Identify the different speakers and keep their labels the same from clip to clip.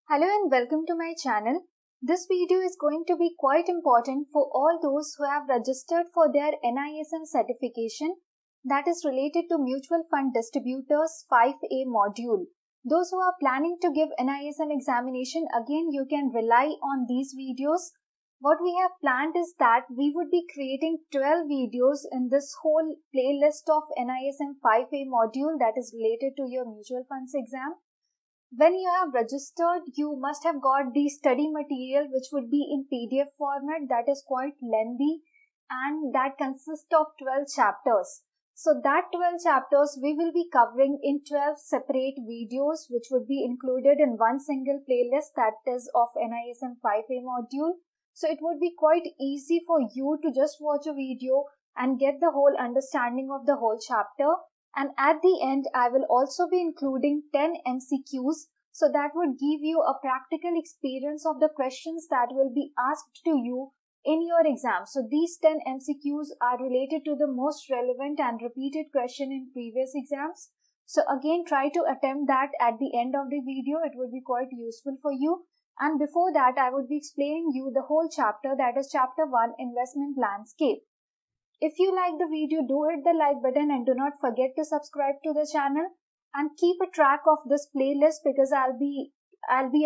Speaker 1: Hello and welcome to my channel. This video is going to be quite important for all those who have registered for their NISM certification that is related to Mutual Fund Distributors 5A module. Those who are planning to give NISM examination, again you can rely on these videos. What we have planned is that we would be creating 12 videos in this whole playlist of NISM 5A module that is related to your mutual funds exam. When you have registered, you must have got the study material which would be in PDF format that is quite lengthy and that consists of 12 chapters. So that 12 chapters we will be covering in 12 separate videos which would be included in one single playlist that is of NISM 5A module. So it would be quite easy for you to just watch a video and get the whole understanding of the whole chapter. And at the end, I will also be including 10 MCQs, so that would give you a practical experience of the questions that will be asked to you in your exam. So these 10 MCQs are related to the most relevant and repeated question in previous exams. So again, try to attempt that at the end of the video. It would be quite useful for you. And before that, I would be explaining you the whole chapter, that is chapter 1, Investment Landscape. If you like the video, do hit the like button and do not forget to subscribe to the channel and keep a track of this playlist because I'll be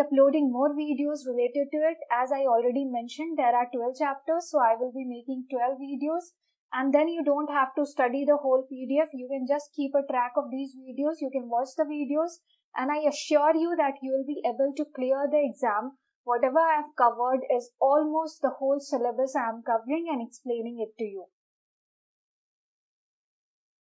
Speaker 1: uploading more videos related to it. As I already mentioned, there are 12 chapters, so I will be making 12 videos, and then you don't have to study the whole PDF. You can just keep a track of these videos. You can watch the videos, and I assure you that you will be able to clear the exam. Whatever I have covered is almost the whole syllabus I am covering and explaining it to you.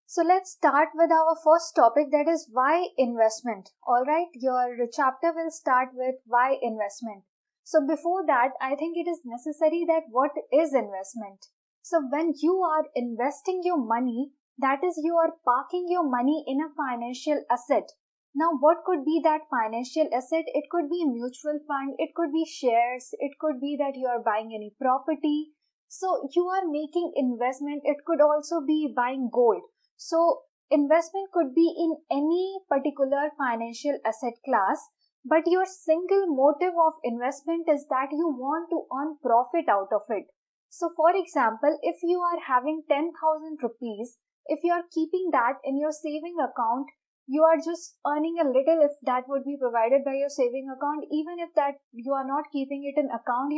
Speaker 1: So let's start with our first topic, that is why investment. Alright, your chapter will start with why investment. So before that, I think it is necessary that what is investment. So when you are investing your money, that is you are parking your money in a financial asset. Now what could be that financial asset? It could be a mutual fund, it could be shares, it could be that you are buying any property. So you are making investment. It could also be buying gold. So investment could be in any particular financial asset class, but your single motive of investment is that you want to earn profit out of it. So for example, if you are having 10,000 rupees, if you are keeping that in your saving account, you are just earning a little if that would be provided by your saving account. Even if that you are not keeping it in account,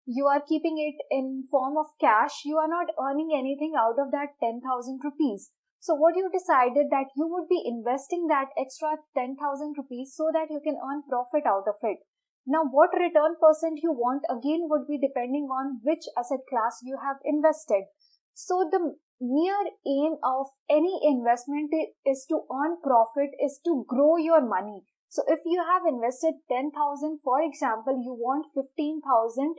Speaker 1: you are keeping it in form of cash, you are not earning anything out of that 10,000 rupees. So what you decided that you would be investing that extra 10,000 rupees so that you can earn profit out of it. Now what return percent you want again would be depending on which asset class you have invested. So the mere aim of any investment is to earn profit, is to grow your money. So if you have invested 10,000, for example, you want 15,000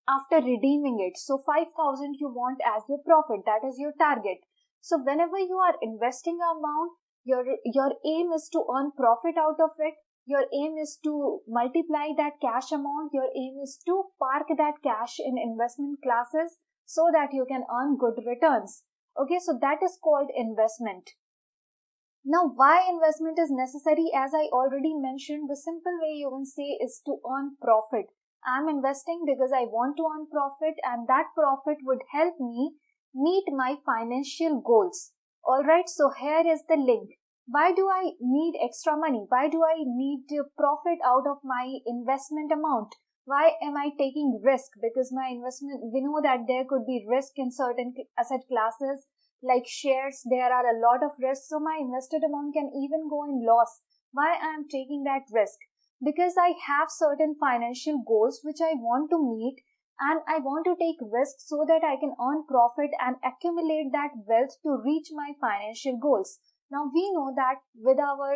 Speaker 1: after redeeming it. So 5,000 you want as your profit, that is your target. So whenever you are investing amount, your aim is to earn profit out of it. Your aim is to multiply that cash amount. Your aim is to park that cash in investment classes so that you can earn good returns. Okay, so that is called investment. Now, why investment is necessary? As I already mentioned, the simple way you can say is to earn profit. I'm investing because I want to earn profit, and that profit would help me meet my financial goals. Alright, so here is the link. Why do I need extra money? Why do I need profit out of my investment amount? Why am I taking risk? Because my investment, we know that there could be risk in certain asset classes like shares. There are a lot of risks, so my invested amount can even go in loss. Why I am taking that risk? Because I have certain financial goals which I want to meet, and I want to take risks so that I can earn profit and accumulate that wealth to reach my financial goals. Now we know that with our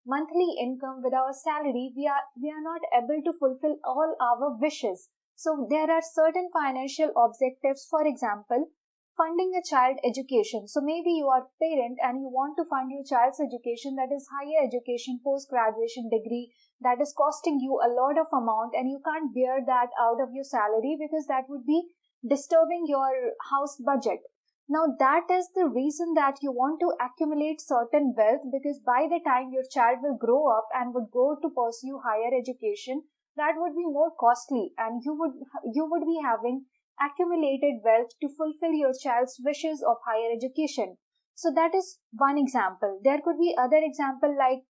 Speaker 1: monthly income, with our salary, we are not able to fulfill all our wishes. So there are certain financial objectives. For example, funding a child education. So maybe you are a parent and you want to fund your child's education, that is higher education, post-graduation degree, that is costing you a lot of amount, and you can't bear that out of your salary because that would be disturbing your house budget. Now that is the reason that you want to accumulate certain wealth, because by the time your child will grow up and would go to pursue higher education, that would be more costly, and you would be having accumulated wealth to fulfill your child's wishes of higher education. So that is one example. There could be other example like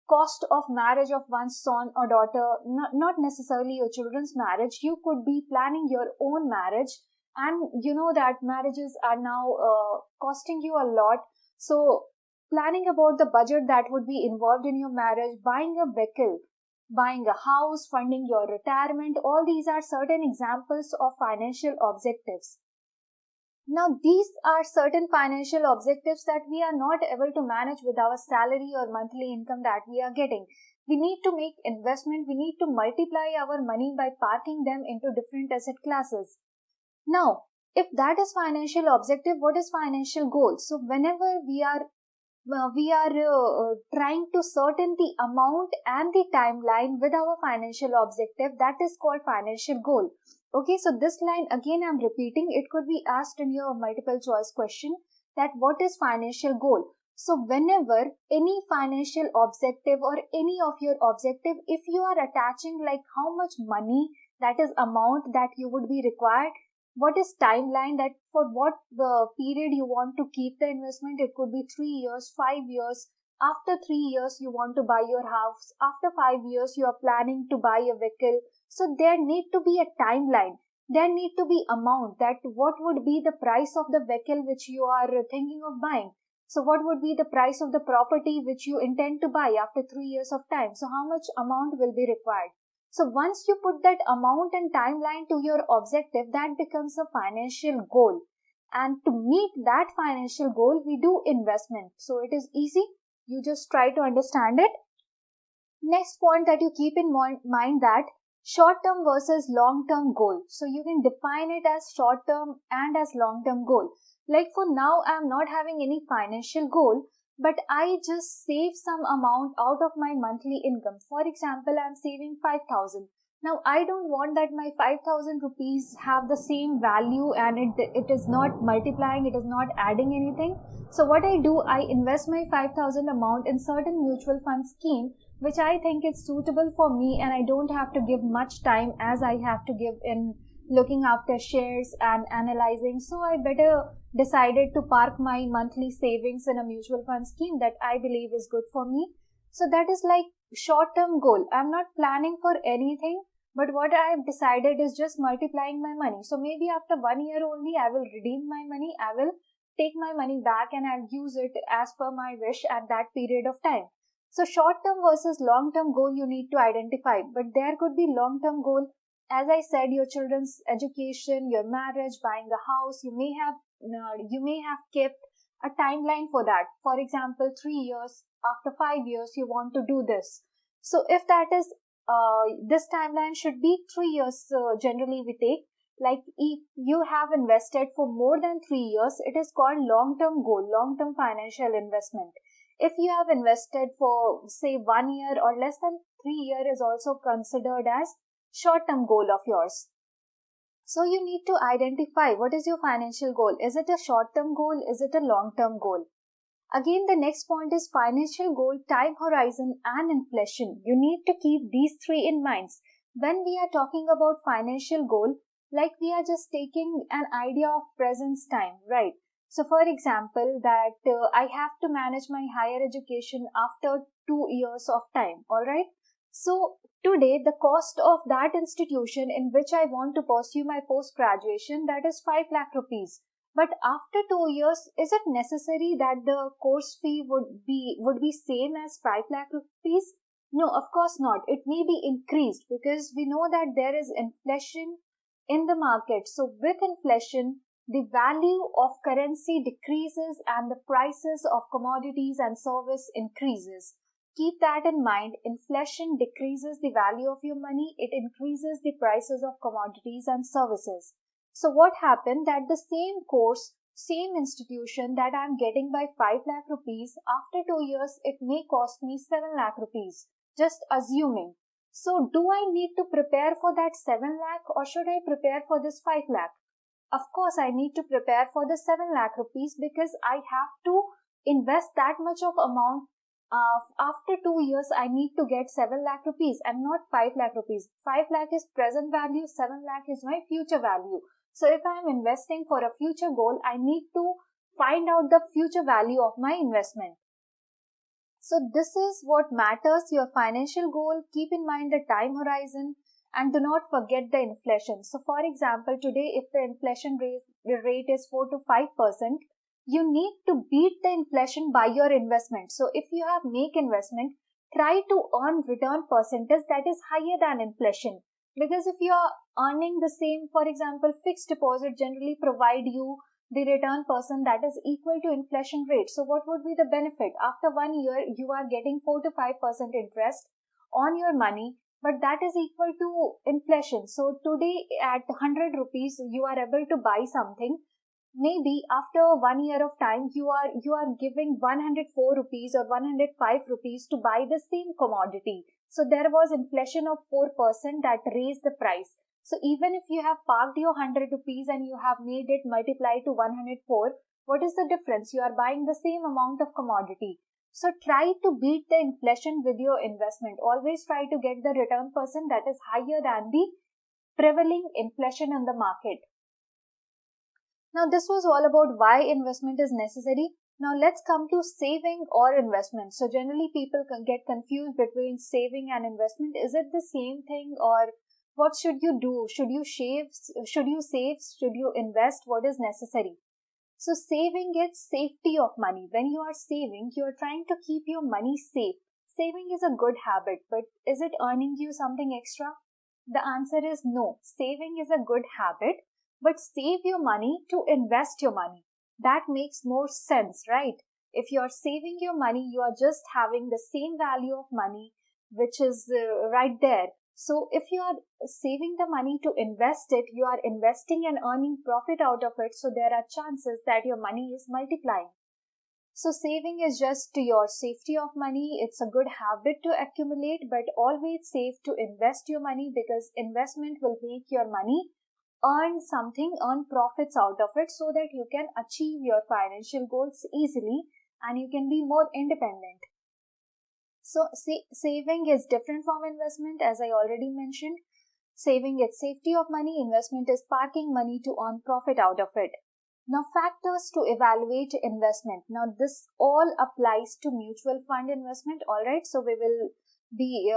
Speaker 1: cost of marriage of one's son or daughter, not necessarily your children's marriage. You could be planning your own marriage, and you know that marriages are now costing you a lot. So planning about the budget that would be involved in your marriage, buying a vehicle, buying a house, funding your retirement, all these are certain examples of financial objectives. Now, these are certain financial objectives that we are not able to manage with our salary or monthly income that we are getting. We need to make investment. We need to multiply our money by parking them into different asset classes. Now, if that is financial objective, what is financial goal? So, whenever we are trying to certain the amount and the timeline with our financial objective, that is called financial goal. Okay, so this line again I'm repeating, it could be asked in your multiple choice question that what is financial goal. So whenever any financial objective or any of your objective, if you are attaching like how much money, that is amount that you would be required, what is timeline, that for what the period you want to keep the investment, it could be 3 years, 5 years, after 3 years you want to buy your house, after 5 years you are planning to buy a vehicle. So there need to be a timeline, there need to be amount, that what would be the price of the vehicle which you are thinking of buying. So what would be the price of the property which you intend to buy after 3 years of time. So how much amount will be required. So once you put that amount and timeline to your objective, that becomes a financial goal. And to meet that financial goal, we do investment. So it is easy. You just try to understand it. Next point that you keep in mind that short-term versus long-term goal. So you can define it as short-term and as long-term goal. Like for now, I am not having any financial goal, but I just save some amount out of my monthly income. For example, I am saving 5,000. Now, I don't want that my 5,000 rupees have the same value and it is not multiplying, it is not adding anything. So what I do, I invest my 5,000 amount in certain mutual fund scheme, which I think is suitable for me, and I don't have to give much time as I have to give in looking after shares and analyzing. So I better decided to park my monthly savings in a mutual fund scheme that I believe is good for me. So that is like short-term goal. I'm not planning for anything, but what I have decided is just multiplying my money. So maybe after 1 year only, I will redeem my money. I will take my money back and I'll use it as per my wish at that period of time. So short-term versus long-term goal you need to identify, but there could be long-term goal. As I said, your children's education, your marriage, buying a house, you may have kept a timeline for that. For example, 3 years, after 5 years, you want to do this. So if that is, this timeline should be 3 years, generally we take. Like if you have invested for more than 3 years, it is called long-term goal, long-term financial investment. If you have invested for say 1 year or less than 3 years is also considered as short-term goal of yours. So you need to identify what is your financial goal. Is it a short-term goal? Is it a long-term goal? Again, the next point is financial goal, time horizon and inflation. You need to keep these three in mind. When we are talking about financial goal, like we are just taking an idea of present time, right? So for example, that I have to manage my higher education after 2 years of time, alright? So today the cost of that institution in which I want to pursue my post-graduation, that is 5 lakh rupees. But after 2 years, is it necessary that the course fee would be same as 5 lakh rupees? No, of course not. It may be increased because we know that there is inflation in the market. So with inflation, the value of currency decreases and the prices of commodities and service increases. Keep that in mind. Inflation decreases the value of your money. It increases the prices of commodities and services. So what happened that the same course, same institution that I am getting by 5 lakh rupees, after 2 years, it may cost me 7 lakh rupees. Just assuming. So do I need to prepare for that 7 lakh or should I prepare for this 5 lakh? Of course, I need to prepare for the 7 lakh rupees because I have to invest that much of amount. After 2 years, I need to get 7 lakh rupees and not 5 lakh rupees. 5 lakh is present value, 7 lakh is my future value. So if I am investing for a future goal, I need to find out the future value of my investment. So this is what matters, your financial goal. Keep in mind the time horizon and do not forget the inflation. So for example, today if the inflation rate is 4 to 5%, you need to beat the inflation by your investment. So if you have make investment, try to earn return percentage that is higher than inflation. Because if you are earning the same, for example, fixed deposit generally provide you the return percent that is equal to inflation rate. So what would be the benefit? After 1 year, you are getting 4 to 5% interest on your money, but that is equal to inflation. So today at 100 rupees, you are able to buy something. Maybe after 1 year of time, you are giving 104 rupees or 105 rupees to buy the same commodity. So there was inflation of 4% that raised the price. So even if you have parked your 100 rupees and you have made it multiply to 104, what is the difference? You are buying the same amount of commodity. So try to beat the inflation with your investment. Always try to get the return percent that is higher than the prevailing inflation in the market. Now this was all about why investment is necessary. Now let's come to saving or investment. So generally people can get confused between saving and investment. Is it the same thing, or what should you do? Should you save? Should you save? Should you invest? What is necessary? So saving is safety of money. When you are saving, you are trying to keep your money safe. Saving is a good habit, but is it earning you something extra? The answer is no. Saving is a good habit, but save your money to invest your money. That makes more sense, right? If you are saving your money, you are just having the same value of money, which is right there. So if you are saving the money to invest it, you are investing and earning profit out of it. So there are chances that your money is multiplying. So saving is just your safety of money. It's a good habit to accumulate, but always save to invest your money, because investment will make your money earn something, earn profits out of it, so that you can achieve your financial goals easily and you can be more independent. So saving is different from investment, as I already mentioned. Saving is safety of money, investment is parking money to earn profit out of it. Now factors to evaluate investment. Now this all applies to mutual fund investment, alright. So we will be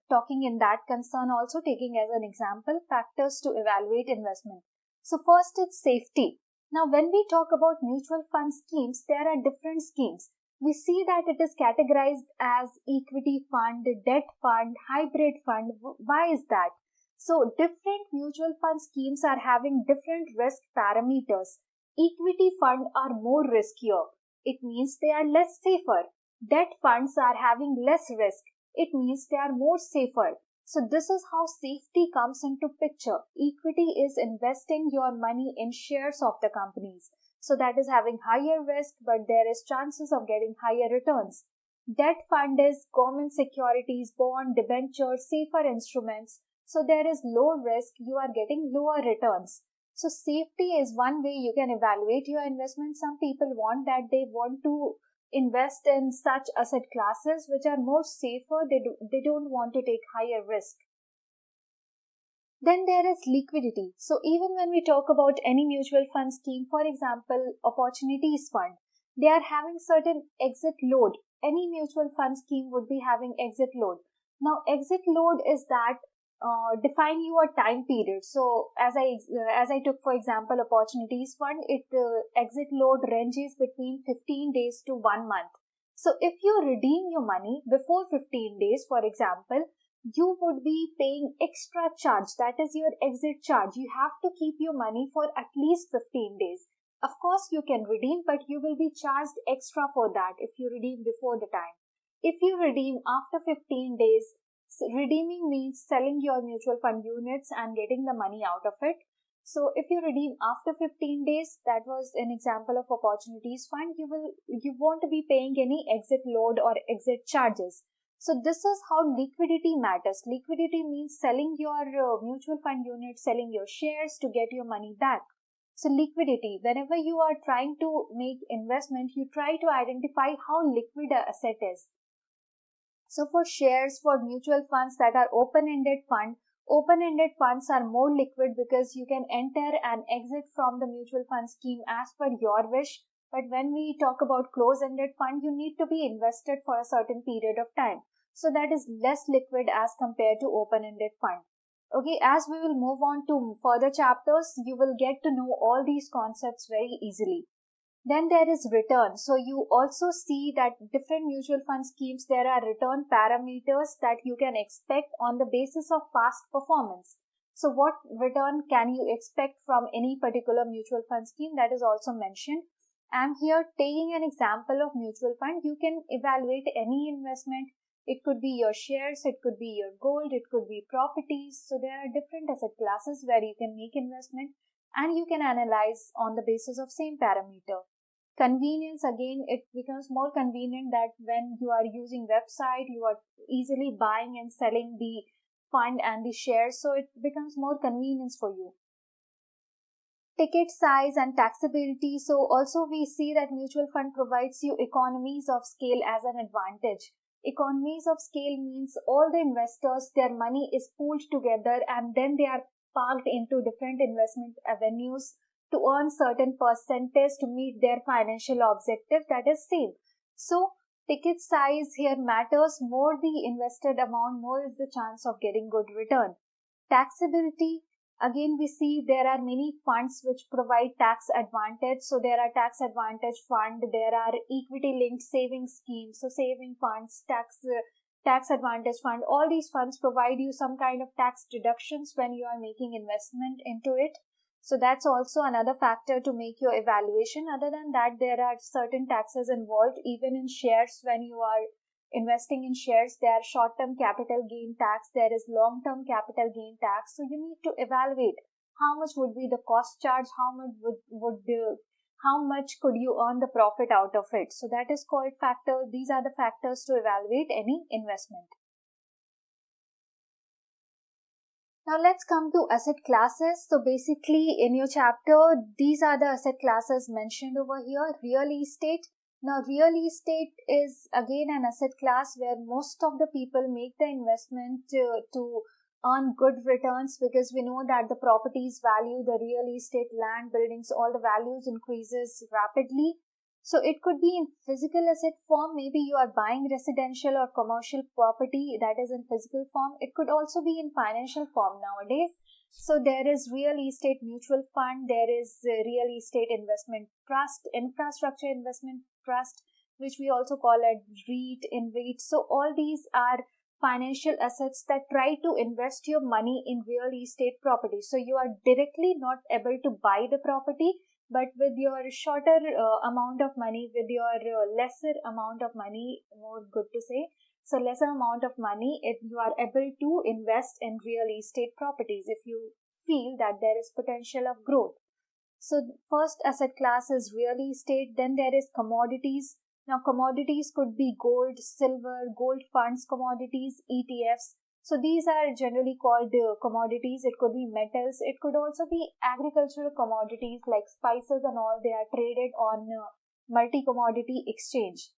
Speaker 1: talking in that concern also, taking as an example factors to evaluate investment. So first is safety. Now when we talk about mutual fund schemes, there are different schemes. We see that it is categorized as equity fund, debt fund, hybrid fund. Why is that? So different mutual fund schemes are having different risk parameters. Equity funds are more riskier. It means they are less safer. Debt funds are having less risk. It means they are more safer. So this is how safety comes into picture. Equity is investing your money in shares of the companies. So that is having higher risk, but there is chances of getting higher returns. Debt fund is government securities, bond, debenture, safer instruments. So there is low risk, you are getting lower returns. So safety is one way you can evaluate your investment. Some people want that, they want to invest in such asset classes which are more safer. They don't want to take higher risk. Then there is liquidity. So even when we talk about any mutual fund scheme, for example, opportunities fund, they are having certain exit load. Any mutual fund scheme would be having exit load. Now exit load is that define your time period. So as I took for example opportunities fund, it exit load ranges between 15 days to 1 month. So if you redeem your money before 15 days, for example, you would be paying extra charge. That is your exit charge. You have to keep your money for at least 15 days. Of course, you can redeem, but you will be charged extra for that if you redeem before the time. If you redeem after 15 days, redeeming means selling your mutual fund units and getting the money out of it. So if you redeem after 15 days, that was an example of opportunities fund, you won't be paying any exit load or exit charges. So this is how liquidity matters. Liquidity means selling your mutual fund unit, selling your shares to get your money back. So liquidity, whenever you are trying to make investment, you try to identify how liquid an asset is. So for shares, for mutual funds that are open-ended funds are more liquid because you can enter and exit from the mutual fund scheme as per your wish. But when we talk about close-ended fund, you need to be invested for a certain period of time. So that is less liquid as compared to open-ended fund. Okay, as we will move on to further chapters, you will get to know all these concepts very easily. Then there is return. So you also see that different mutual fund schemes, there are return parameters that you can expect on the basis of past performance. So what return can you expect from any particular mutual fund scheme, that is also mentioned. I'm here taking an example of mutual fund. You can evaluate any investment. It could be your shares, it could be your gold, it could be properties. So there are different asset classes where you can make investment and you can analyze on the basis of same parameter. Convenience, again, it becomes more convenient that when you are using website, you are easily buying and selling the fund and the shares, so it becomes more convenience for you. Ticket size and taxability. So also we see that mutual fund provides you economies of scale as an advantage. Economies of scale means all the investors, their money is pooled together and then they are parked into different investment avenues to earn certain percentage to meet their financial objective, that is same. So ticket size here matters. More the invested amount, more is the chance of getting good return. Taxability, again we see there are many funds which provide tax advantage. So there are tax advantage fund, there are equity linked savings schemes, so saving funds, tax advantage fund. All these funds provide you some kind of tax deductions when you are making investment into it. So that's also another factor to make your evaluation. Other than that, there are certain taxes involved even in shares. When you are investing in shares, there are short-term capital gain tax, there is long-term capital gain tax. So you need to evaluate how much would be the cost charge, how much could you earn the profit out of it. So that is called factor. These are the factors to evaluate any investment. Now let's come to asset classes. So basically in your chapter, these are the asset classes mentioned over here. Real estate. Now real estate is again an asset class where most of the people make the investment to earn good returns, because we know that the properties value, the real estate, land, buildings, all the values increases rapidly. So it could be in physical asset form. Maybe you are buying residential or commercial property that is in physical form. It could also be in financial form nowadays. So there is real estate mutual fund, there is real estate investment trust, infrastructure investment trust, which we also call it REIT, InvIT. So all these are financial assets that try to invest your money in real estate property. So you are directly not able to buy the property, but with your shorter amount of money, with your lesser amount of money, more good to say, so lesser amount of money, if you are able to invest in real estate properties, if you feel that there is potential of growth. So first asset class is real estate. Then there is commodities. Now commodities could be gold, silver, gold funds, commodities, ETFs. So these are generally called commodities. It could be metals. It could also be agricultural commodities like spices and all. They are traded on multi-commodity exchange.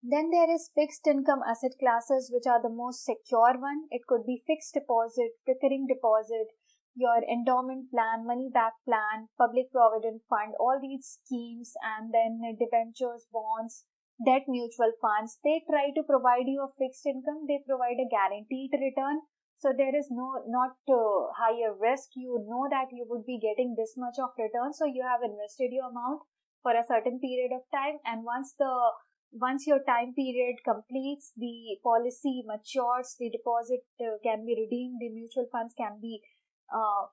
Speaker 1: Then there is fixed income asset classes, which are the most secure one. It could be fixed deposit, recurring deposit, your endowment plan, money back plan, public provident fund, all these schemes, and then debentures, bonds, debt mutual funds. They try to provide you a fixed income. They provide a guaranteed return. So there is not higher risk. You know that you would be getting this much of return. So you have invested your amount for a certain period of time, and once your time period completes, the policy matures, the deposit can be redeemed, the mutual funds can be,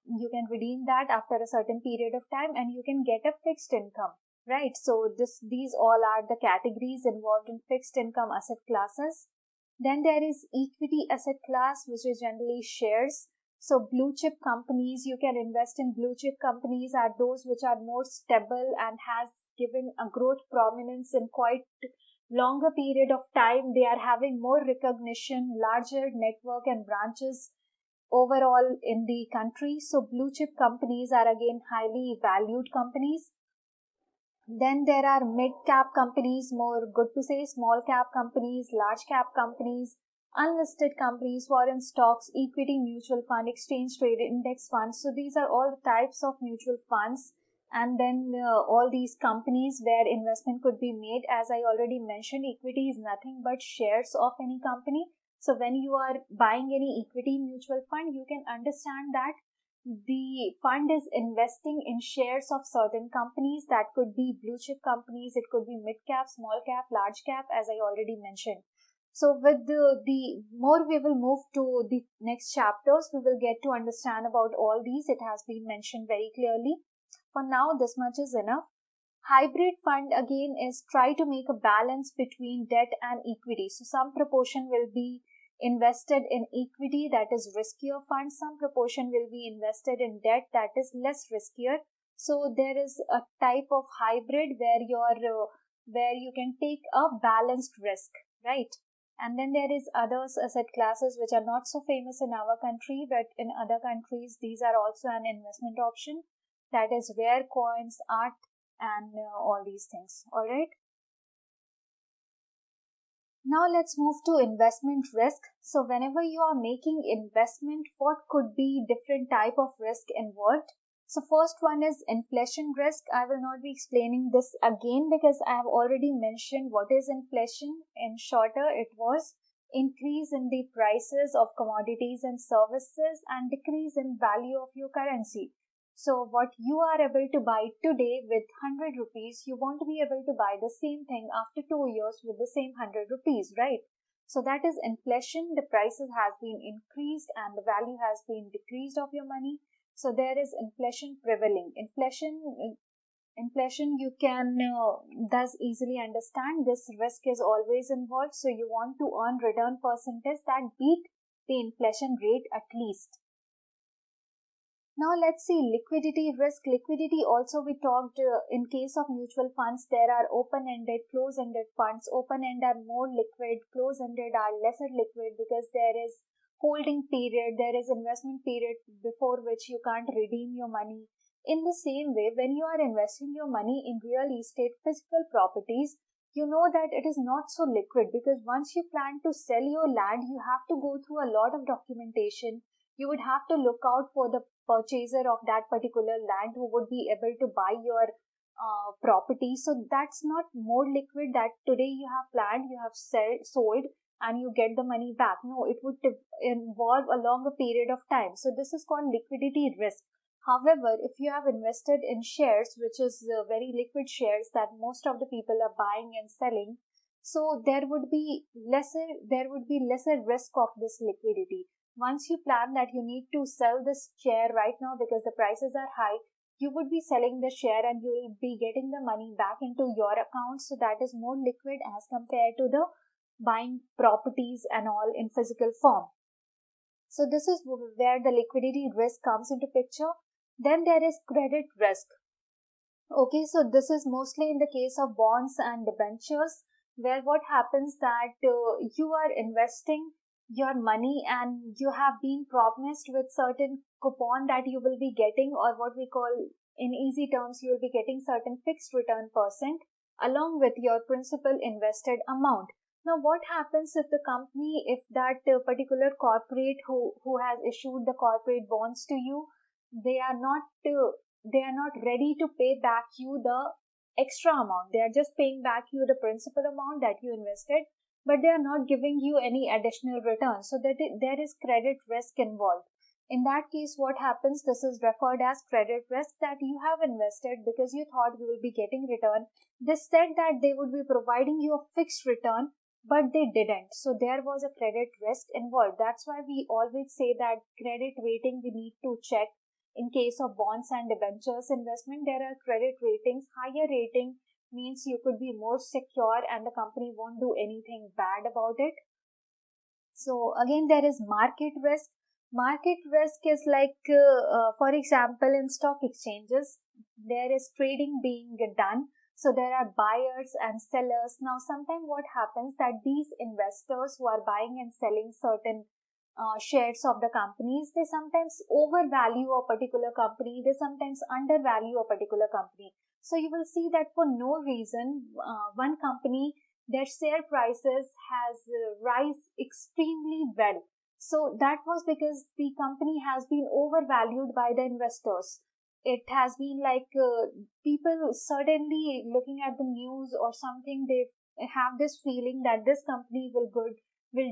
Speaker 1: you can redeem that after a certain period of time and you can get a fixed income, right? So these all are the categories involved in fixed income asset classes. Then there is equity asset class, which is generally shares. So blue chip companies, you can invest in blue chip companies, are those which are more stable and has given a growth prominence in quite longer period of time. They are having more recognition, larger network and branches overall in the country. So blue chip companies are again highly valued companies. Then there are mid-cap companies, more good to say, small cap companies, large cap companies, unlisted companies, foreign stocks, equity mutual fund, exchange traded index funds. So these are all the types of mutual funds. And then all these companies where investment could be made. As I already mentioned, equity is nothing but shares of any company. So when you are buying any equity mutual fund, you can understand that the fund is investing in shares of certain companies. That could be blue chip companies, it could be mid cap, small cap, large cap, as I already mentioned. So with the more we will move to the next chapters, we will get to understand about all these. It has been mentioned very clearly. For now, this much is enough. Hybrid fund again is try to make a balance between debt and equity. So some proportion will be invested in equity, that is riskier fund. Some proportion will be invested in debt, that is less riskier. So there is a type of hybrid where you can take a balanced risk, right? And then there is others asset classes which are not so famous in our country, but in other countries these are also an investment option. That is rare coins, art, and all these things. All right. Now let's move to investment risk. So whenever you are making investment, what could be different type of risk involved? So first one is inflation risk. I will not be explaining this again because I have already mentioned what is inflation. In shorter, it was increase in the prices of commodities and services and decrease in value of your currency. So what you are able to buy today with 100 rupees, you want to be able to buy the same thing after 2 years with the same 100 rupees, right? So that is inflation. The prices has been increased and the value has been decreased of your money. So there is inflation prevailing. Inflation you can thus easily understand. This risk is always involved. So you want to earn return percentage that beat the inflation rate at least. Now let's see liquidity risk. Liquidity also we talked in case of mutual funds, there are open-ended, close-ended funds. Open-end are more liquid, close-ended are lesser liquid because there is holding period, there is investment period before which you can't redeem your money. In the same way, when you are investing your money in real estate, physical properties, you know that it is not so liquid because once you plan to sell your land, you have to go through a lot of documentation. You would have to look out for the purchaser of that particular land who would be able to buy your property. So that's not more liquid that today you have planned, you have sold and you get the money back. No, it would involve a longer period of time. So this is called liquidity risk. However, if you have invested in shares, which is very liquid shares that most of the people are buying and selling, so there would be lesser risk of this liquidity. Once you plan that you need to sell this share right now because the prices are high, you would be selling the share and you will be getting the money back into your account. So that is more liquid as compared to the buying properties and all in physical form. So this is where the liquidity risk comes into picture. Then there is credit risk. Okay, so this is mostly in the case of bonds and debentures, where what happens that you are investing your money and you have been promised with certain coupon that you will be getting, or what we call in easy terms, you will be getting certain fixed return percent along with your principal invested amount. Now what happens if the company, if that particular corporate who has issued the corporate bonds to you, they are not ready to pay back you the extra amount. They are just paying back you the principal amount that you invested, but they are not giving you any additional return. So that there is credit risk involved. In that case, what happens, this is referred as credit risk, that you have invested because you thought you will be getting return. They said that they would be providing you a fixed return, but they didn't. So there was a credit risk involved. That's why we always say that credit rating we need to check. In case of bonds and debentures investment, there are credit ratings. Higher rating means you could be more secure and the company won't do anything bad about it. So again, there is market risk. Market risk is like, for example, in stock exchanges, there is trading being done. So there are buyers and sellers. Now, sometimes what happens that these investors who are buying and selling certain shares of the companies. They sometimes overvalue a particular company, they sometimes undervalue a particular company. So you will see that for no reason, one company, their share prices has rise extremely well. So that was because the company has been overvalued by the investors. It has been like people suddenly looking at the news or something, they have this feeling that this company will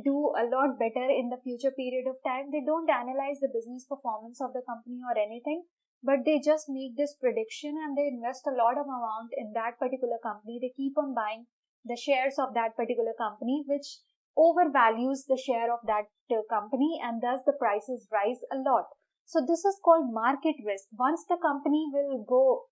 Speaker 1: do a lot better in the future period of time. They don't analyze the business performance of the company or anything, but they just make this prediction and they invest a lot of amount in that particular company. They keep on buying the shares of that particular company, which overvalues the share of that company, and thus the prices rise a lot. So this is called market risk. Once the company will go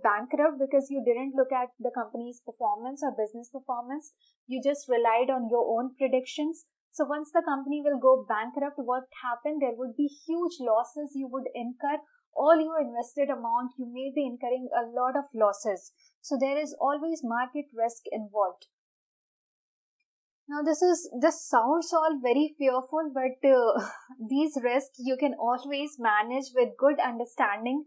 Speaker 1: bankrupt because you didn't look at the company's performance or business performance, you just relied on your own predictions. So once the company will go bankrupt, what happened? There would be huge losses you would incur. All your invested amount, you may be incurring a lot of losses. So there is always market risk involved. Now this sounds all very fearful, but these risks you can always manage with good understanding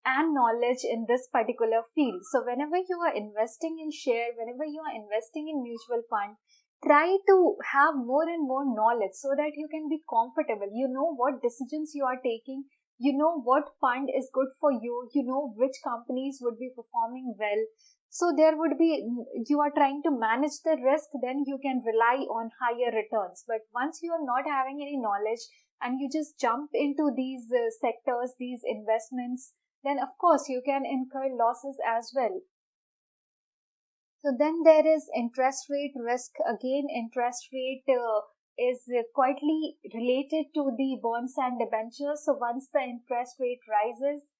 Speaker 1: and knowledge in this particular field. So whenever you are investing in share, whenever you are investing in mutual fund, try to have more and more knowledge so that you can be comfortable. You know what decisions you are taking, you know what fund is good for you, you know which companies would be performing well. So you are trying to manage the risk, then you can rely on higher returns. But once you are not having any knowledge and you just jump into these sectors, these investments, then of course you can incur losses as well. So then there is interest rate risk. Again, interest rate is quietly related to the bonds and debentures. So once the interest rate rises,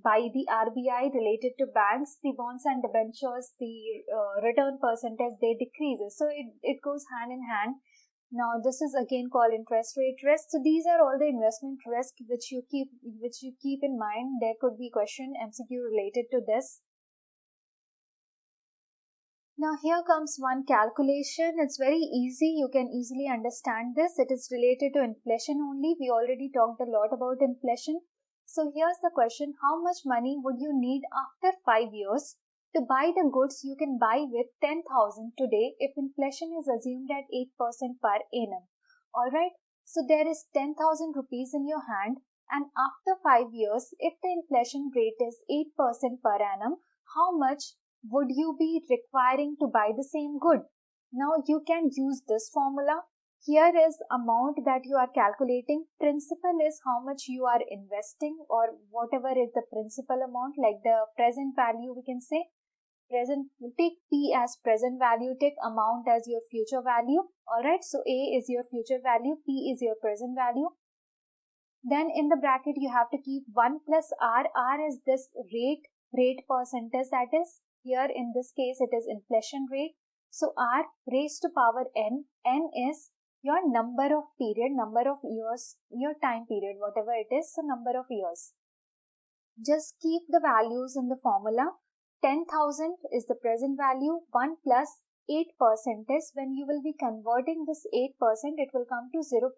Speaker 1: by the RBI related to banks, the bonds and debentures, the return percentage, they decreases. So it goes hand in hand. Now this is again called interest rate risk. So these are all the investment risk which you keep in mind. There could be question MCQ related to this. Now here comes one calculation. It's very easy. You can easily understand this. It is related to inflation only. We already talked a lot about inflation. So here's the question. How much money would you need after 5 years to buy the goods you can buy with 10,000 today if inflation is assumed at 8% per annum? Alright. So there is 10,000 rupees in your hand, and after 5 years, if the inflation rate is 8% per annum, how much would you be requiring to buy the same good? Now you can use this formula. Here is amount that you are calculating. Principal is how much you are investing, or whatever is the principal amount, like the present value we can say. Take P as present value, take amount as your future value. Alright, so A is your future value, P is your present value. Then in the bracket you have to keep 1 plus R. R is this rate percentage, that is here in this case it is inflation rate. So R raised to power N. N is your number of years, your time period, whatever it is, so number of years. Just keep the values in the formula. 10,000 is the present value, 1 plus 8% is, when you will be converting this 8%, it will come to 0.08,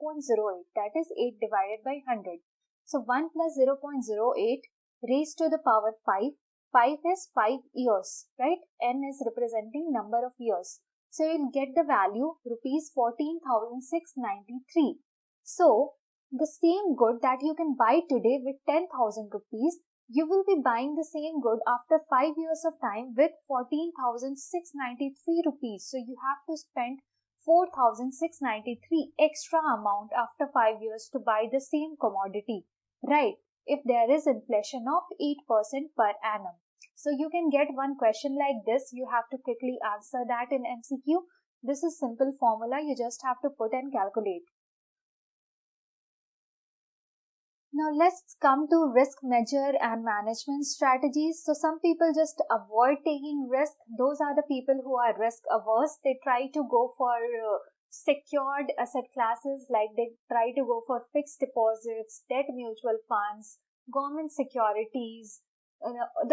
Speaker 1: that is 8 divided by 100. So 1 plus 0.08 raised to the power 5. 5 is 5 years, right? N is representing number of years. So you'll get the value rupees 14,693. So the same good that you can buy today with 10,000 rupees, you will be buying the same good after 5 years of time with 14,693 rupees. So you have to spend 4,693 extra amount after 5 years to buy the same commodity, right? If there is inflation of 8% per annum. So you can get one question like this. You have to quickly answer that in MCQ. This is simple formula. You just have to put and calculate. Now let's come to risk measure and management strategies. So some people just avoid taking risk. Those are the people who are risk averse. They try to go for secured asset classes, like they try to go for fixed deposits, debt mutual funds, government securities.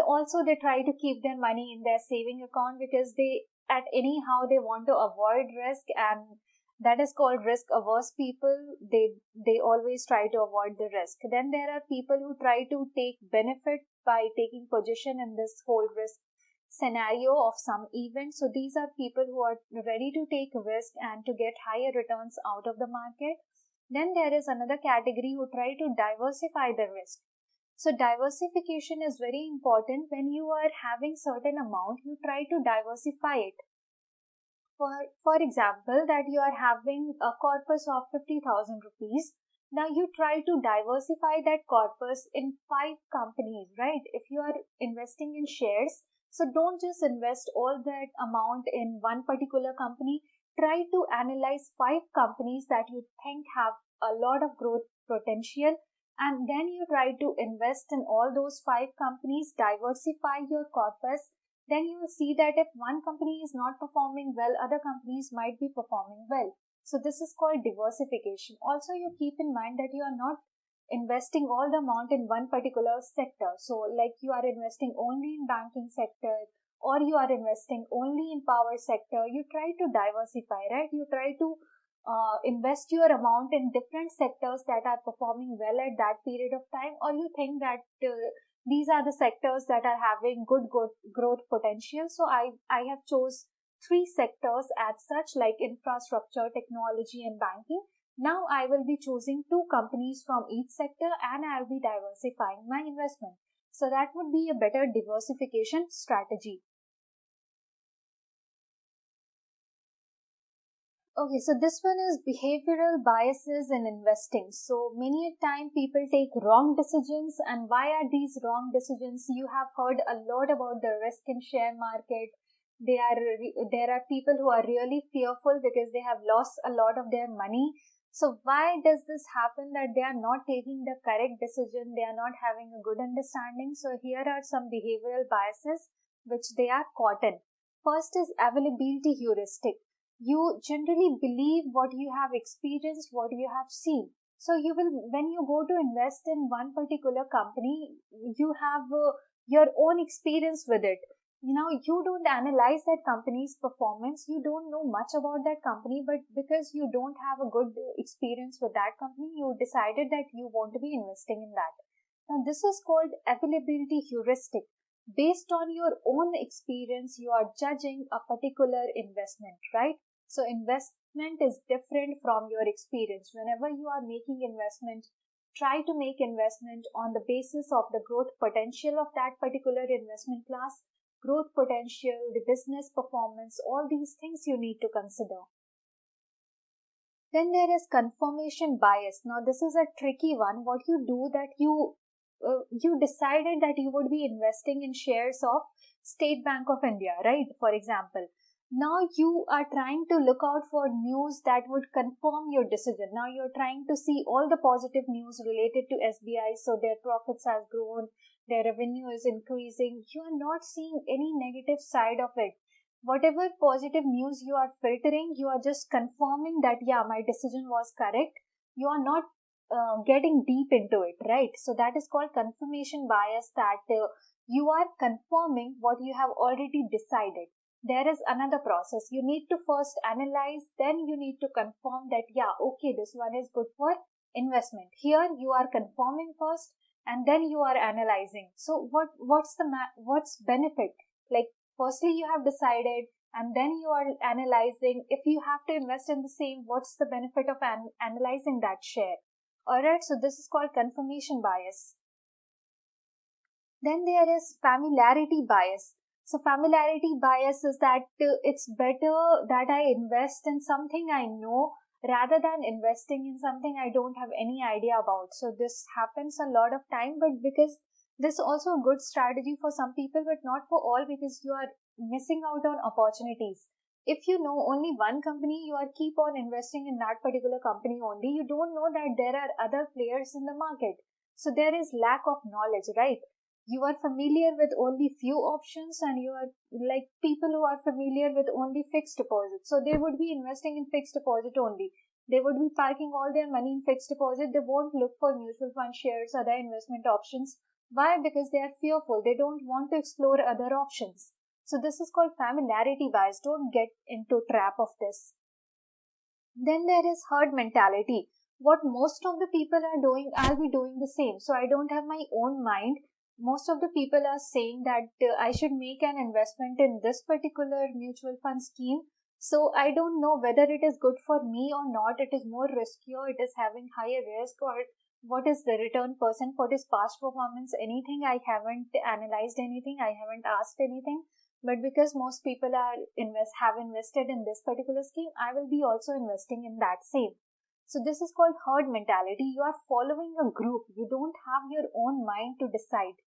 Speaker 1: Also they try to keep their money in their saving account because they want to avoid risk, and That is called risk averse people. They always try to avoid the risk. Then there are people who try to take benefit by taking position in this whole risk scenario of some event. So these are people who are ready to take risk and to get higher returns out of the market. Then there is another category who try to diversify the risk. So diversification is very important. When you are having certain amount, you try to diversify it. For example, that you are having a corpus of 50,000 rupees. Now you try to diversify that corpus in 5 companies, right? If you are investing in shares, so don't just invest all that amount in one particular company. Try to analyze 5 companies that you think have a lot of growth potential, and then you try to invest in all those 5 companies, diversify your corpus. Then you will see that if one company is not performing well, other companies might be performing well. So this is called diversification. Also, you keep in mind that you are not investing all the amount in one particular sector. So like you are investing only in banking sector, or you are investing only in power sector. You try to diversify, right? You try to invest your amount in different sectors that are performing well at that period of time, or you think that these are the sectors that are having good growth potential. So I have chose 3 sectors as such, like infrastructure, technology, and banking. Now I will be choosing 2 companies from each sector, and I'll be diversifying my investment. So that would be a better diversification strategy. Okay, so this one is behavioral biases in investing. So many a time people take wrong decisions. And why are these wrong decisions? You have heard a lot about the risk in share market. There are people who are really fearful because they have lost a lot of their money. So why does this happen, that they are not taking the correct decision? They are not having a good understanding. So here are some behavioral biases which they are caught in. First is availability heuristic. You generally believe what you have experienced, what you have seen. So you will, when you go to invest in one particular company, you have your own experience with it. You don't analyze that company's performance. You don't know much about that company, but because you don't have a good experience with that company, you decided that you want to be investing in that. Now this is called availability heuristic. Based on your own experience, you are judging a particular investment, right? So investment is different from your experience. Whenever you are making investment, try to make investment on the basis of the growth potential of that particular investment class, growth potential, the business performance, all these things you need to consider. Then there is confirmation bias. Now this is a tricky one. What you do, that you decided that you would be investing in shares of State Bank of India, right? For example, now you are trying to look out for news that would confirm your decision. Now you're trying to see all the positive news related to SBI. So their profits has grown, their revenue is increasing. You are not seeing any negative side of it. Whatever positive news you are filtering, you are just confirming that, yeah, my decision was correct. You are not getting deep into it, right? So that is called confirmation bias, that you are confirming what you have already decided. There is another process. You need to first analyze, then you need to confirm that, yeah, okay, this one is good for investment. Here you are confirming first, and then you are analyzing. So what's benefit? Like, firstly you have decided, and then you are analyzing. If you have to invest in the same, what's the benefit of analyzing that share? Alright, so this is called confirmation bias. Then there is familiarity bias. So familiarity bias is that it's better that I invest in something I know rather than investing in something I don't have any idea about. So this happens a lot of time, but because this is also a good strategy for some people, but not for all, because you are missing out on opportunities. If you know only one company, you are keep on investing in that particular company only. You don't know that there are other players in the market. So there is lack of knowledge, right? You are familiar with only few options, and you are like people who are familiar with only fixed deposit. So they would be investing in fixed deposit only. They would be parking all their money in fixed deposit. They won't look for mutual fund shares, other investment options. Why? Because they are fearful. They don't want to explore other options. So this is called familiarity bias. Don't get into trap of this. Then there is herd mentality. What most of the people are doing, I'll be doing the same. So I don't have my own mind. Most of the people are saying that I should make an investment in this particular mutual fund scheme. So I don't know whether it is good for me or not. It is more riskier. It is having higher risk, or what is the return percent, what is past performance, anything. I haven't analyzed anything. I haven't asked anything. But because most people have invested in this particular scheme, I will be also investing in that same. So this is called herd mentality. You are following a group. You don't have your own mind to decide.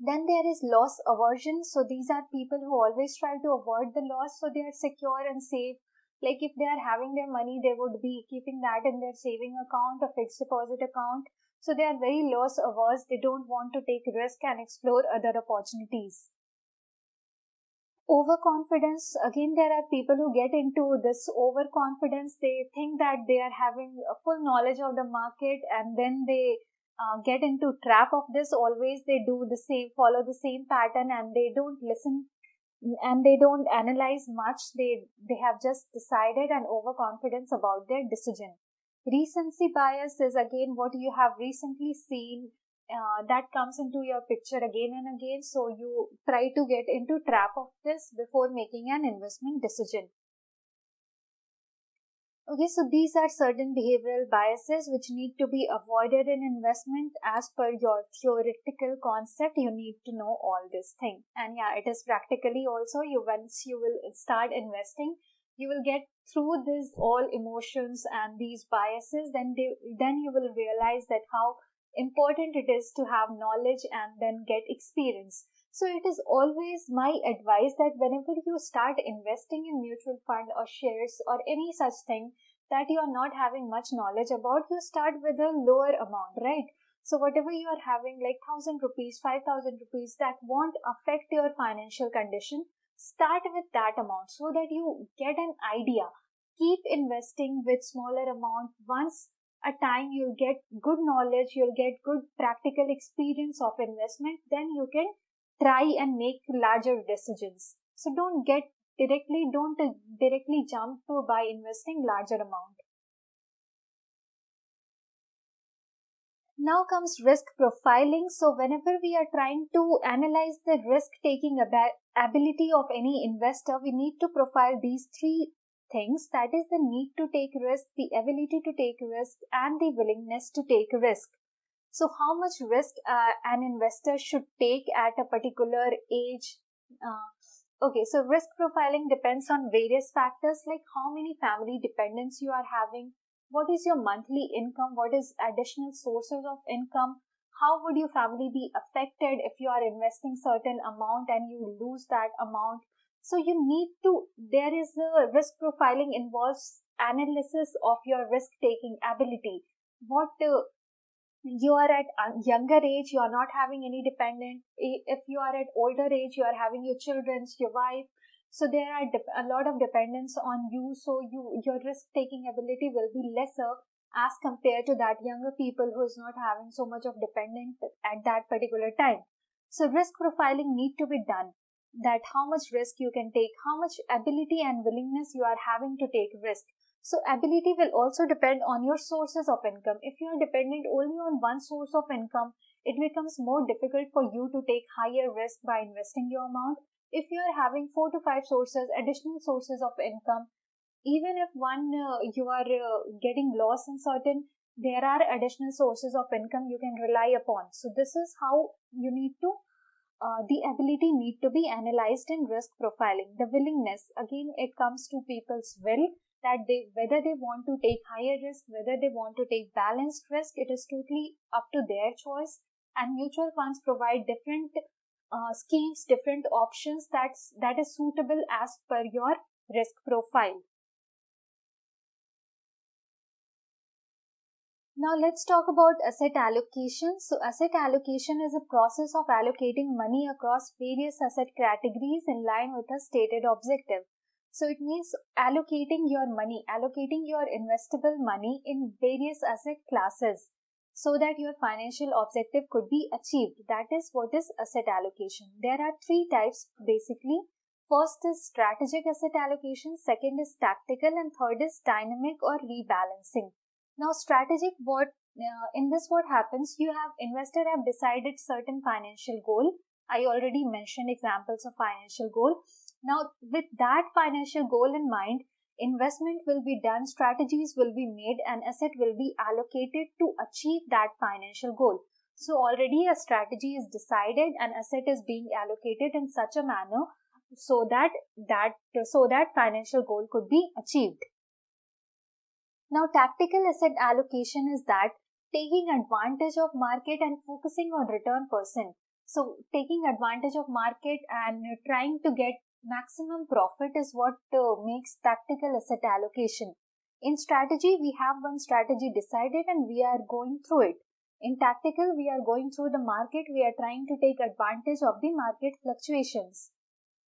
Speaker 1: Then there is loss aversion. So these are people who always try to avoid the loss, so they are secure and safe. Like if they are having their money, they would be keeping that in their saving account or fixed deposit account. So they are very loss averse. They don't want to take risk and explore other opportunities. Overconfidence, again, there are people who get into this overconfidence. They think that they are having a full knowledge of the market, and then they get into trap of this. Always they do the same, follow the same pattern, and they don't listen and they don't analyze much. They have just decided, and overconfidence about their decision. Recency bias is again what you have recently seen, that comes into your picture again and again. So you try to get into trap of this before making an investment decision. Okay, so these are certain behavioral biases which need to be avoided in investment. As per your theoretical concept, you need to know all this thing. And yeah, it is practically also, once you will start investing, you will get through this all emotions and these biases. Then you will realize that how important it is to have knowledge and then get experience. So it is always my advice that whenever you start investing in mutual fund or shares or any such thing that you are not having much knowledge about, you start with a lower amount, right? So whatever you are having, like 1,000 rupees, 5,000 rupees, that won't affect your financial condition. Start with that amount so that you get an idea. Keep investing with smaller amount. Once a time you'll get good knowledge, you'll get good practical experience of investment, then you can try and make larger decisions. So don't directly jump to by investing larger amount. Now comes risk profiling. So whenever we are trying to analyze the risk taking ability of any investor, we need to profile these three things. That is the need to take risk, the ability to take risk, and the willingness to take risk. So how much risk an investor should take at a particular age? Okay, so risk profiling depends on various factors, like how many family dependents you are having, what is your monthly income, what is additional sources of income, how would your family be affected if you are investing certain amount and you lose that amount. So you need to, there is a risk profiling involves analysis of your risk taking ability. What you are at a younger age, you are not having any dependent. If you are at older age, you are having your children, your wife. So there are a lot of dependence on you. So your risk taking ability will be lesser as compared to that younger people who is not having so much of dependent at that particular time. So risk profiling need to be done, that how much risk you can take, how much ability and willingness you are having to take risk. So ability will also depend on your sources of income. If you are dependent only on one source of income, it becomes more difficult for you to take higher risk by investing your amount. If you are having 4 to 5 sources, additional sources of income, even if one you are getting loss in certain, there are additional sources of income you can rely upon. So this is how you need to the ability need to be analyzed in risk profiling. The willingness, again, it comes to people's will, that whether they want to take higher risk, whether they want to take balanced risk, it is totally up to their choice. And mutual funds provide different schemes, different options that is suitable as per your risk profile. Now let's talk about asset allocation. So asset allocation is a process of allocating money across various asset categories in line with a stated objective. So it means allocating your money, allocating your investable money in various asset classes so that your financial objective could be achieved. That is what is asset allocation. There are three types basically. First is strategic asset allocation, second is tactical, and third is dynamic or rebalancing. Now strategic, in this what happens, you have investor have decided certain financial goal. I already mentioned examples of financial goal. Now with that financial goal in mind, investment will be done, strategies will be made, and asset will be allocated to achieve that financial goal. So already a strategy is decided and asset is being allocated in such a manner so that financial goal could be achieved. Now tactical asset allocation is that taking advantage of market and focusing on return %. So taking advantage of market and trying to get maximum profit is what makes tactical asset allocation. In strategy, we have one strategy decided and we are going through it. In tactical, we are going through the market, we are trying to take advantage of the market fluctuations.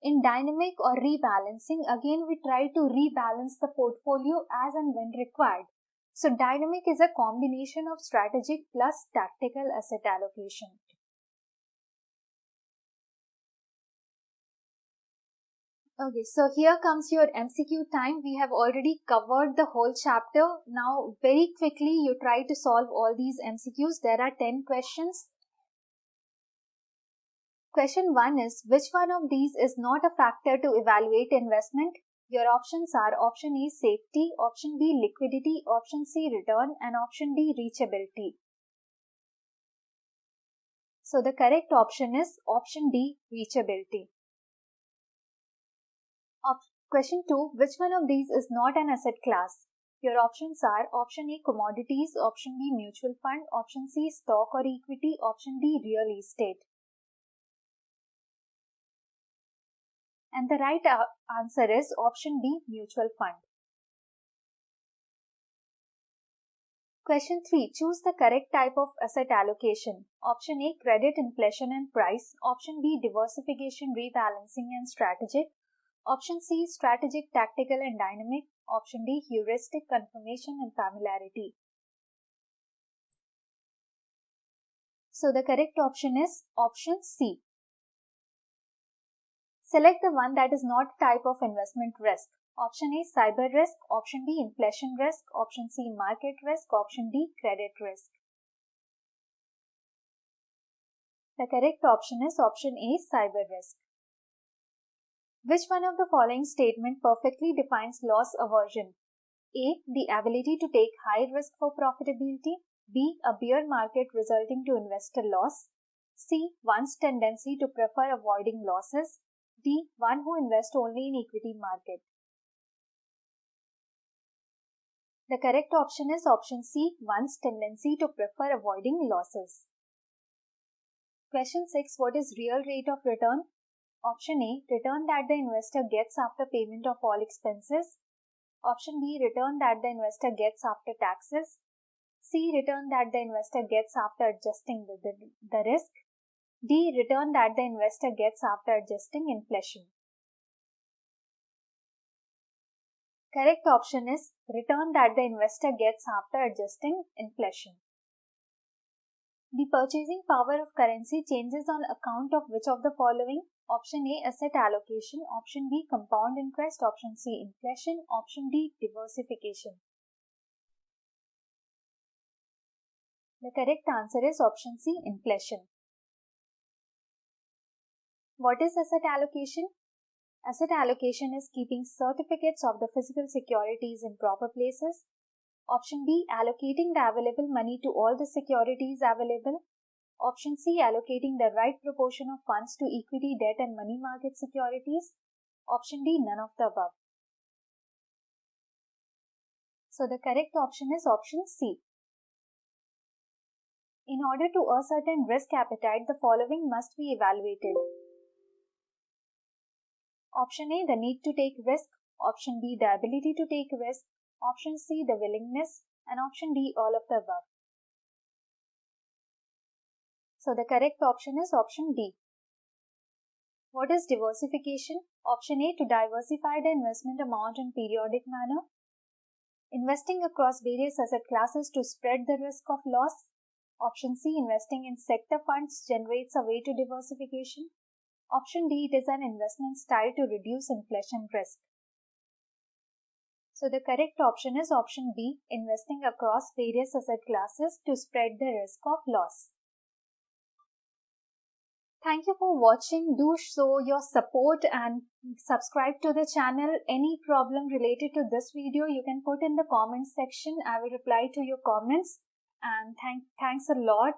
Speaker 1: In dynamic or rebalancing, again we try to rebalance the portfolio as and when required. So dynamic is a combination of strategic plus tactical asset allocation. Okay, so here comes your MCQ time. We have already covered the whole chapter. Now very quickly you try to solve all these MCQs. There are 10 questions. Question 1 is, which one of these is not a factor to evaluate investment? Your options are option A, safety, option B, liquidity, option C, return, and option D, reachability. So the correct option is option D, reachability. Question 2, which one of these is not an asset class? Your options are option A, commodities, option B, mutual fund, option C, stock or equity, option D, real estate. And the right answer is option B, mutual fund. Question 3. Choose the correct type of asset allocation. Option A, credit, inflation and price. Option B, diversification, rebalancing and strategic. Option C, strategic, tactical and dynamic. Option D, heuristic, confirmation and familiarity. So the correct option is option C. Select the one that is not type of investment risk. Option A, cyber risk. Option B, inflation risk. Option C, market risk. Option D, credit risk. The correct option is option A, cyber risk. Which one of the following statement perfectly defines loss aversion? A, the ability to take high risk for profitability. B, a bear market resulting to investor loss. C, one's tendency to prefer avoiding losses. D, one who invests only in equity market. The correct option is option C, one's tendency to prefer avoiding losses. Question 6. What is real rate of return? Option A, return that the investor gets after payment of all expenses. Option B, return that the investor gets after taxes. C, return that the investor gets after adjusting the risk. D, return that the investor gets after adjusting inflation. Correct option is return that the investor gets after adjusting inflation. The purchasing power of currency changes on account of which of the following? Option A, asset allocation. Option B, compound interest. Option C, inflation. Option D, diversification. The correct answer is option C, inflation. What is asset allocation? Asset allocation is keeping certificates of the physical securities in proper places. Option B, allocating the available money to all the securities available. Option C, allocating the right proportion of funds to equity, debt and money market securities. Option D, none of the above. So the correct option is option C. In order to ascertain risk appetite, the following must be evaluated. Option A, the need to take risk. Option B, the ability to take risk. Option C, the willingness. And option D, all of the above. So the correct option is option D. What is diversification? Option A, to diversify the investment amount in periodic manner. Investing across various asset classes to spread the risk of loss. Option C, investing in sector funds generates a way to diversification. Option D, it is an investment style to reduce inflation risk. So the correct option is option B, investing across various asset classes to spread the risk of loss. Thank you for watching. Do show your support and subscribe to the channel. Any problem related to this video, you can put in the comments section. I will reply to your comments. And thanks a lot.